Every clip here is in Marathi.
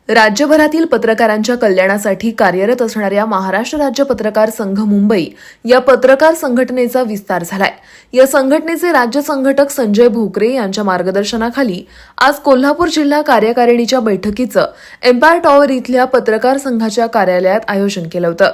राज्यभरातील पत्रकारांच्या कल्याणासाठी कार्यरत असणाऱ्या महाराष्ट्र राज्य पत्रकार संघ मुंबई या पत्रकार संघटनेचा विस्तार झालाय। या संघटनेचे राज्य संघटक संजय भोकरे यांच्या मार्गदर्शनाखाली आज कोल्हापूर जिल्हा कार्यकारिणीच्या बैठकीचं एम्पायर टॉवर इथल्या पत्रकार संघाच्या कार्यालयात आयोजन केलं होतं।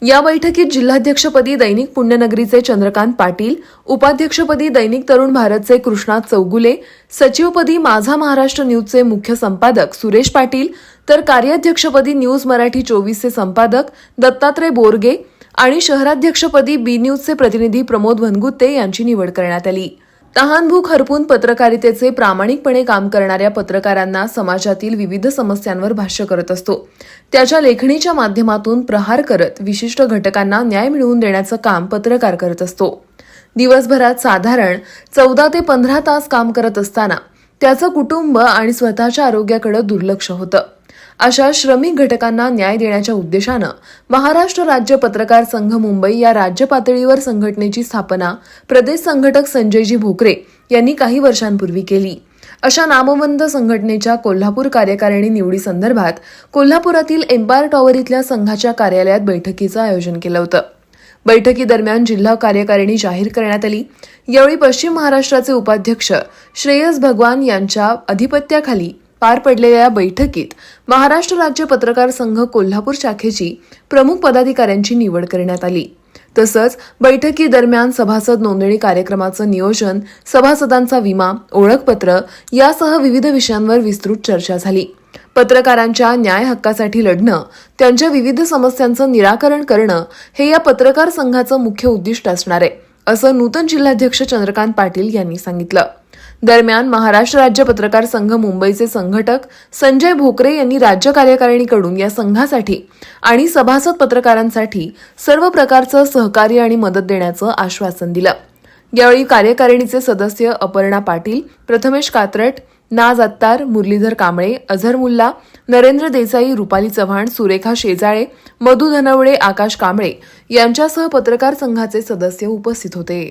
या बैठकीत जिल्हाध्यक्षपदी दैनिक पुण्यनगरीचे चंद्रकांत पाटील, उपाध्यक्षपदी दैनिक तरुण भारतचे कृष्णात चौगुले, सचिवपदी माझा महाराष्ट्र न्यूजचे मुख्य संपादक सुरेश पाटील, तर कार्याध्यक्षपदी न्यूज मराठी 24चे संपादक दत्तात्रय बोरगे आणि शहराध्यक्षपदी बी न्यूजचे प्रतिनिधी प्रमोद वनगुत्ते यांची निवड करण्यात आली। तहानभूक हरपून पत्रकारितेचे प्रामाणिकपणे काम करणाऱ्या पत्रकारांना समाजातील विविध समस्यांवर भाष्य करत असतो। त्याच्या लेखणीच्या माध्यमातून प्रहार करत विशिष्ट घटकांना न्याय मिळवून देण्याचं काम पत्रकार करत असतो। दिवसभरात साधारण 14 ते 15 तास काम करत असताना त्याचं कुटुंब आणि स्वतःच्या आरोग्याकडे दुर्लक्ष होतं। अशा श्रमिक घटकांना न्याय देण्याच्या उद्देशानं महाराष्ट्र राज्य पत्रकार संघ मुंबई या राज्य पातळीवर संघटनेची स्थापना प्रदेश संघटक संजयजी भोकरे यांनी काही वर्षांपूर्वी केली। अशा नामवंत संघटनेच्या कोल्हापूर कार्यकारिणी निवडीसंदर्भात कोल्हापुरातील एम्पायर टॉवर इथल्या संघाच्या कार्यालयात बैठकीचं आयोजन केलं होतं। बैठकीदरम्यान जिल्हा कार्यकारिणी जाहीर करण्यात आली। यावेळी पश्चिम महाराष्ट्राचे उपाध्यक्ष श्रेयस भगवान यांच्या अधिपत्याखाली पार पडलेल्या बैठकीत महाराष्ट्र राज्य पत्रकार संघ कोल्हापूर शाखेची प्रमुख पदाधिकाऱ्यांची निवड करण्यात आली। तसंच बैठकीदरम्यान सभासद नोंदणी कार्यक्रमाचं नियोजन, सभासदांचा विमा, ओळखपत्र यासह विविध विषयांवर विस्तृत चर्चा झाली। पत्रकारांच्या न्याय हक्कासाठी लढणं, त्यांच्या विविध समस्यांचं निराकरण करणं हे या पत्रकार संघाचं मुख्य उद्दिष्ट असणार आहे, असं नूतन जिल्हाध्यक्ष चंद्रकांत पाटील यांनी सांगितलं। दरम्यान महाराष्ट्र राज्य पत्रकार संघ मुंबईचे संघटक संजय भोकरे यांनी राज्य कार्यकारिणीकडून या संघासाठी आणि सभासद पत्रकारांसाठी सर्व प्रकारचं सहकार्य आणि मदत देण्याचं आश्वासन दिलं। यावेळी कार्यकारिणीचे सदस्य अपर्णा पाटील, प्रथमेश कात्रट, नाज अत्तार, मुरलीधर कांबळे, अझर मुल्ला, नरेंद्र देसाई, रुपाली चव्हाण, सुरेखा शेजाळे, मधु धनवडे, आकाश कांबळे यांच्यासह पत्रकार संघाचे सदस्य उपस्थित होते।